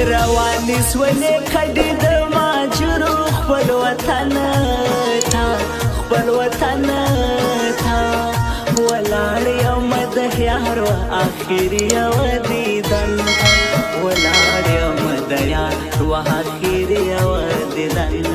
رواني سولې کډې د ماجرو خپل وطن ته خپل وطن ته ولاړ یم د یارو آخري یو دیدن ولاړ یم د یارو آخري یو دیدن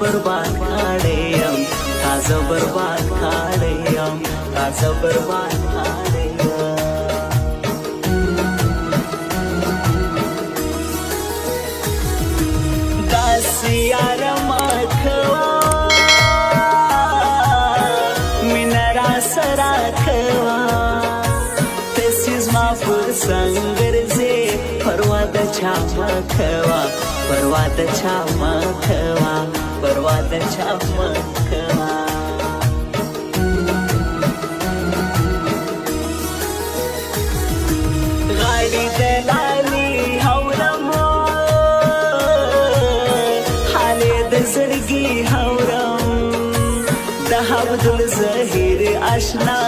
برباد کړم تازه برباد کړم تازه برباد کړم داسې یار ما کوا مینه را سره کوا تسیز ما پر څنګه ګرځې پروا د چا مه کوا پروا د چا مه کوا پروا د چا مه کوا غاړې د لالي هورم حالې د زړګي هورم د عبدالظهیر اشنا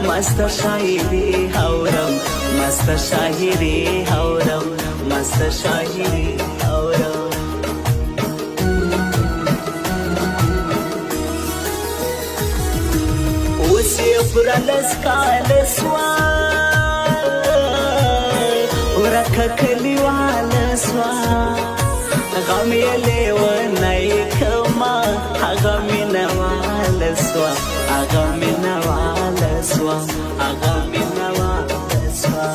مست شاعري هورم مست شاعري هورم مست شاعري هورم برلس کالس وا ورکه کلیوال سوا غم یې لیونی کما هغه مینوال سوا هغه مینوال سوا هغه مینوال سوا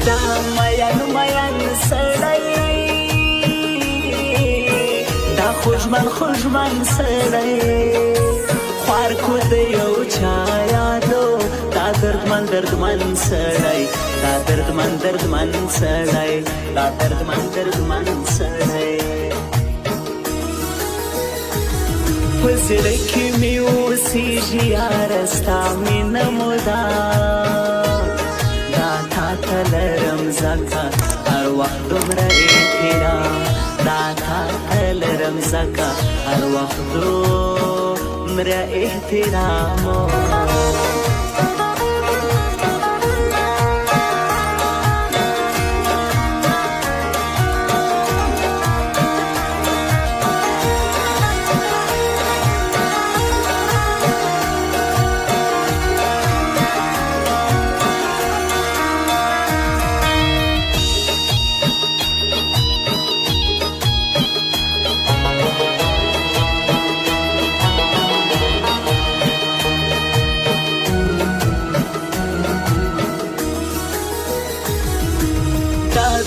دا مین مین سړی خوشمن خوشمن سړی خوار کو د یو چا یادو دا دردمن دردمن سړی دا دردمن دردمن سړی دا دردمن دردمن سړی په زړه کې مې اوسېږي یاره ستا مینه مدام دا تا ته لرم ځکه هر وخت دومره احترام دا تا لرم زکا هر وقت دومره احترامو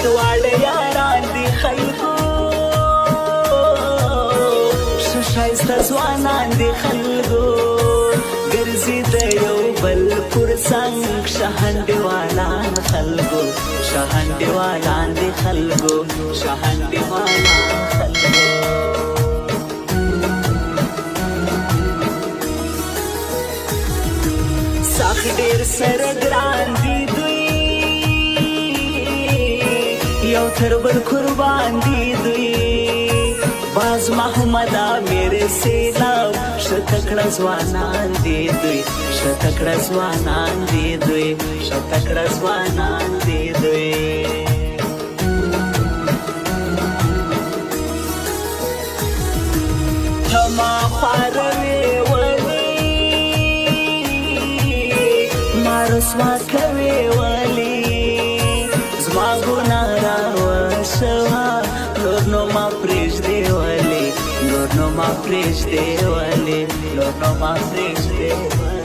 دواړه یاران دي خلکو ښه ښایسته ځوانان دي خلکو ګرځي د یو بل پر څنګ شهنډیوالان خلکو شهنډیوالان دي خلکو شهنډیوالان خلکو ساخ ډېر سره ګران دي دوی یو تر بل قربان دي دوی باز محمد میرے سیلاب شتکړه ځوانان دي دوی شتکړه ځوانان دي دوی شتکړه ځوانان دي دوی roswa kawewali zma gunara shwa Lord no ma preach devale Lord no ma preach devale Lord no ma preach devale